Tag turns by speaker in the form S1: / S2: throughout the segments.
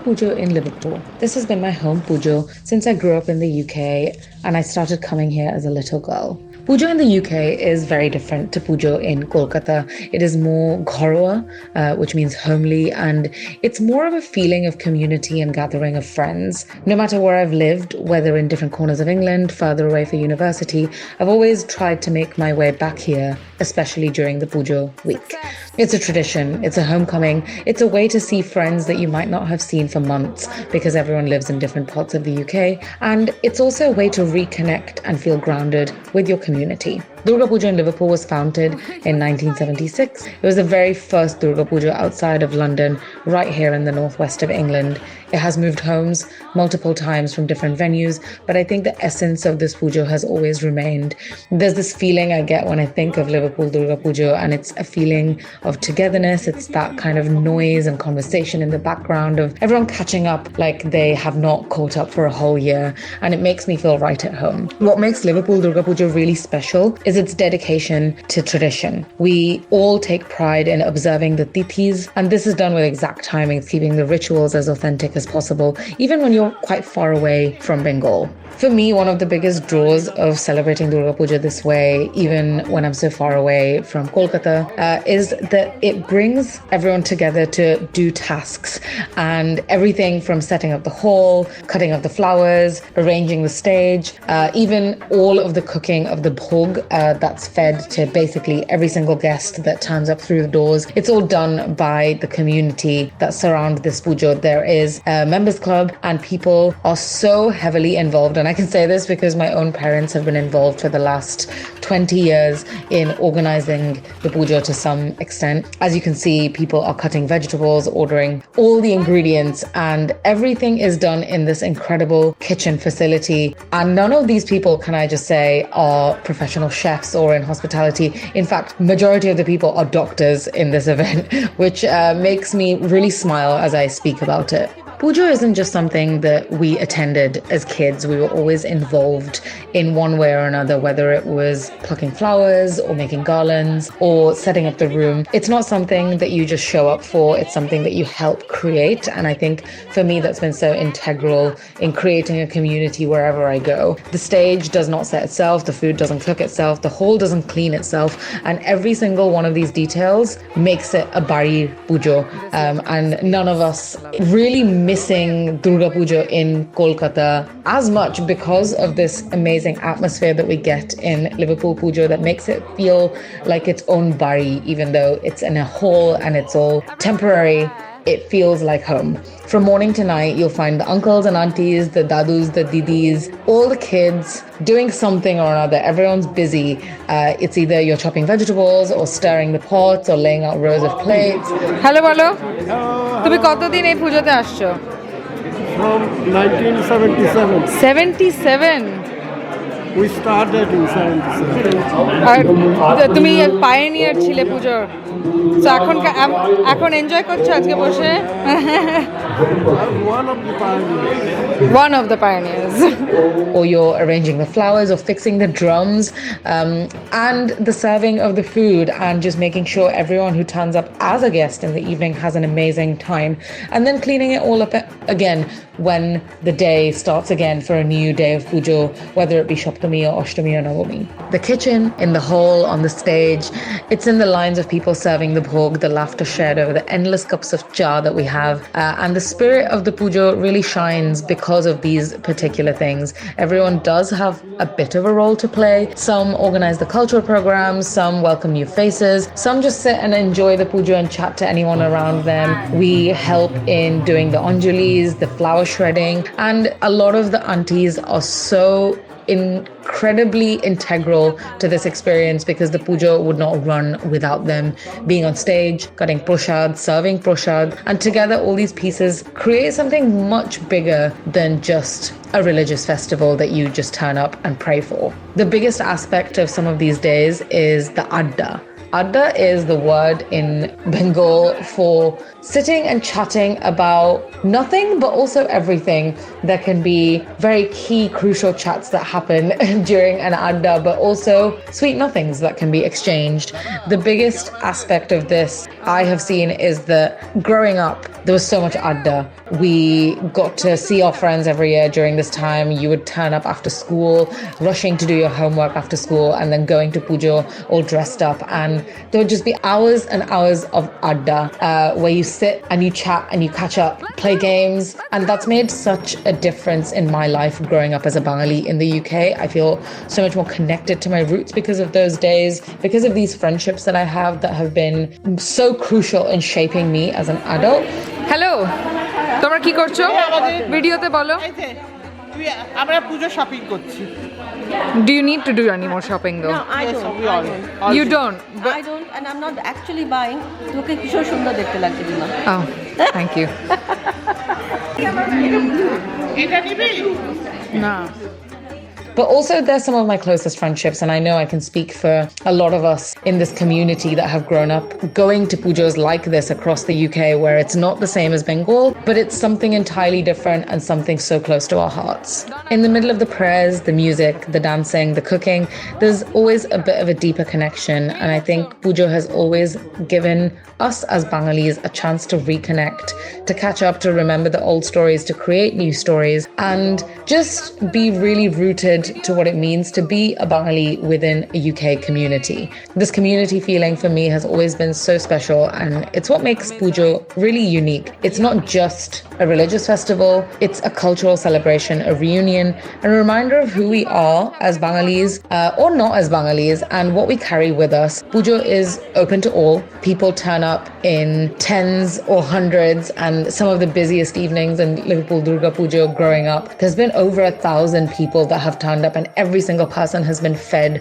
S1: Durga Pujo in Liverpool. This has been my home pujo since I grew up in the UK and I started coming here as a little girl. Pujo in the UK is very different to Pujo in Kolkata. It is more ghorwa, which means homely, and it's more of a feeling of community and gathering of friends. No matter where I've lived, whether in different corners of England, further away for university, I've always tried to make my way back here, especially during the Pujo week. It's a tradition, it's a homecoming, it's a way to see friends that you might not have seen for months because everyone lives in different parts of the UK, and it's also a way to reconnect and feel grounded with your community. Durga Puja in Liverpool was founded in 1976. It was the very first Durga Puja outside of London, right here in the northwest of England. It has moved homes multiple times from different venues, but I think the essence of this puja has always remained. There's this feeling I get when I think of Liverpool.Durga Pujo, and it's a feeling of togetherness. It's that kind of noise and conversation in the background of everyone catching up like they have not caught up for a whole year, and it makes me feel right at home. What makes Liverpool.Durga Pujo really special is its dedication to tradition. We all take pride in observing the tithis, and this is done with exact timings, keeping the rituals as authentic as possible, even when you're quite far away from Bengal. For me, one of the biggest draws of celebrating Durga Puja this way, even when I'm so far away from Kolkata, is that it brings everyone together to do tasks, and everything from setting up the hall, cutting up the flowers, arranging the stage, even all of the cooking of the bhog that's fed to basically every single guest that turns up through the doors. It's all done by the community that surround this puja. There is a members club, and people are so heavily involved, and I can say this because my own parents have been involved for the last 20 years in organizing the puja to some extent. As you can see, people are cutting vegetables, ordering all the ingredients, and everything is done in this incredible kitchen facility. And none of these people, can I just say, are professional chefs or in hospitality. In fact, majority of the people are doctors in this event, which makes me really smile as I speak about it. Puja isn't just something that we attended as kids. We were always involved in one way or another, whether it was plucking flowers or making garlands or setting up the room. It's not something that you just show up for. It's something that you help create. And I think for me, that's been so integral in creating a community wherever I go. The stage does not set itself. The food doesn't cook itself. The hall doesn't clean itself. And every single one of these details makes it a Bari Pujo. And none of us really missing Durga Puja in Kolkata as much because of this amazing atmosphere that we get in Liverpool Puja that makes it feel like its own Bari, even though it's in a hall and it's all temporary. It feels like home. From morning to night, you'll find the uncles and aunties, the dadus, the didis, all the kids doing something or another. Everyone's busy. It's either you're chopping vegetables or stirring the pots or laying out rows of plates.
S2: Hello, bolo. তুমি কতদিন এই পুজোতে আসছো?
S3: From 1977.
S2: 77?
S3: We started in 77.
S2: আর তুমি pioneer ছিলে পুজোর। So এখন enjoy করছো আজকে বসে?
S3: One of the pioneers.
S2: One of the pioneers.
S1: Or you're arranging the flowers or fixing the drums, and the serving of the food, and just making sure everyone who turns up as a guest in the evening has an amazing time, and then cleaning it all up again when the day starts again for a new day of pujo, whether it be Shaptami or Ashtami or Navami. The kitchen, in the hall, on the stage, it's in the lines of people serving the bhog, the laughter shared over the endless cups of cha that we have, and the spirit of the pujo really shines because of these particular things. Everyone does have a bit of a role to play. Some organize the cultural programs, some welcome new faces, some just sit and enjoy the puja and chat to anyone around them. We help in doing the anjalis, the flower shredding, and a lot of the aunties are so incredibly integral to this experience because the puja would not run without them being on stage, cutting proshad, serving proshad, and together all these pieces create something much bigger than just a religious festival that you just turn up and pray for. The biggest aspect of some of these days is the adda. Adda is the word in Bengal for sitting and chatting about nothing, but also everything. There can be very key, crucial chats that happen during an adda, but also sweet nothings that can be exchanged. The biggest aspect of this I have seen is that growing up, there was so much adda. We got to see our friends every year during this time. You would turn up after school, rushing to do your homework after school, and then going to Pujo all dressed up. And there would just be hours and hours of adda where you sit and you chat and you catch up, play games. And that's made such a difference in my life growing up as a Bengali in the UK. I feel so much more connected to my roots because of those days, because of these friendships that I have that have been so crucial in shaping me as an adult.
S2: Hello, তোমরা কি করছো ভিডিওতে বলো?
S4: আমরা পূজা shopping করছি।
S2: Do you need to do any more shopping though?
S5: No, I don't.
S2: You don't?
S5: I don't, and I'm not actually buying. তোকে ভীষণ সুন্দর দেখতে লাগছে দিমা।
S2: Oh, thank you.
S4: এটা নিবি?
S2: না।
S1: But also they're some of my closest friendships, and I know I can speak for a lot of us in this community that have grown up going to pujos like this across the UK, where it's not the same as Bengal, but it's something entirely different and something so close to our hearts. In the middle of the prayers, the music, the dancing, the cooking, there's always a bit of a deeper connection, and I think pujo has always given us as Bengalis a chance to reconnect, to catch up, to remember the old stories, to create new stories, and just be really rooted to what it means to be a Bengali within a UK community. This community feeling for me has always been so special, and it's what makes Pujo really unique. It's not just a religious festival, it's a cultural celebration, a reunion, and a reminder of who we are as Bengalis, or not as Bengalis, and what we carry with us. Pujo is open to all. People turn up in tens or hundreds, and some of the busiest evenings in Liverpool Durga Pujo growing up, there's been over 1,000 people that have turned up, and every single person has been fed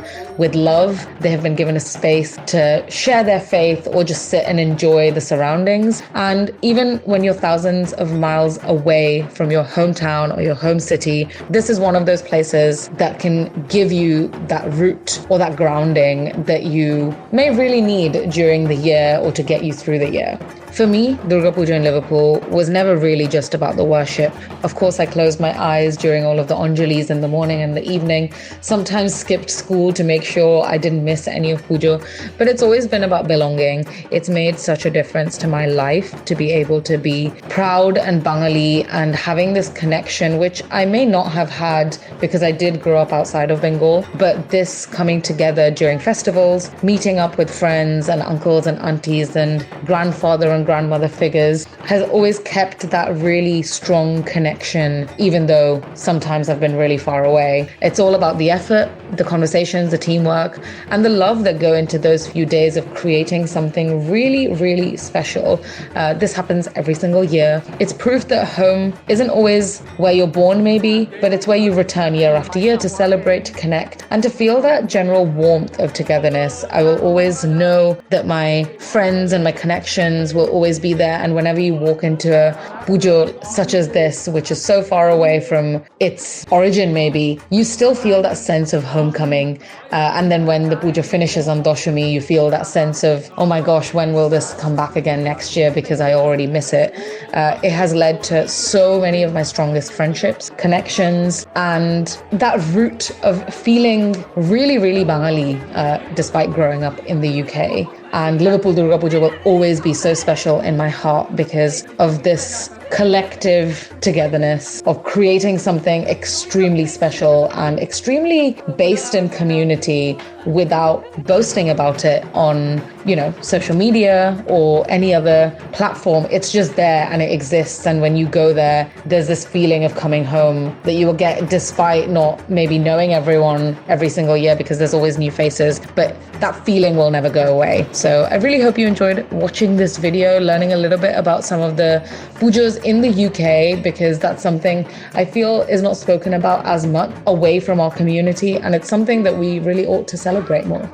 S1: with love. They have been given a space to share their faith or just sit and enjoy the surroundings. And even when you're thousands of miles away from your hometown or your home city, this is one of those places that can give you that root or that grounding that you may really need during the year or to get you through the year. For me, Durga Puja in Liverpool was never really just about the worship. Of course, I closed my eyes during all of the Anjalis in the morning and the evening, sometimes skipped school to make sure I didn't miss any of Pujo, but it's always been about belonging. It's made such a difference to my life to be able to be proud and Bengali and having this connection, which I may not have had because I did grow up outside of Bengal, but this coming together during festivals, meeting up with friends and uncles and aunties and grandfather and grandmother figures has always kept that really strong connection, even though sometimes I've been really far away. It's all about the effort, the conversations, the teamwork, and the love that go into those few days of creating something really, really special. This happens every single year. It's proof that home isn't always where you're born, maybe, but it's where you return year after year to celebrate, to connect, and to feel that general warmth of togetherness. I will always know that my friends and my connections will always be there, and whenever you walk into a pujo such as this, which is so far away from its origin maybe, you still feel that sense of homecoming, and then when the puja finishes on Doshami, you feel that sense of, oh my gosh, when will this come back again next year, because I already miss it. It has led to so many of my strongest friendships, connections, and that root of feeling really, really Bengali despite growing up in the UK. And Liverpool Durga Puja will always be so special in my heart because of this collective togetherness of creating something extremely special and extremely based in community without boasting about it on, social media or any other platform. It's just there and it exists. And when you go there, there's this feeling of coming home that you will get despite not maybe knowing everyone every single year, because there's always new faces, but that feeling will never go away. So I really hope you enjoyed watching this video, learning a little bit about some of the pujos in the UK, because that's something I feel is not spoken about as much away from our community, and it's something that we really ought to celebrate more.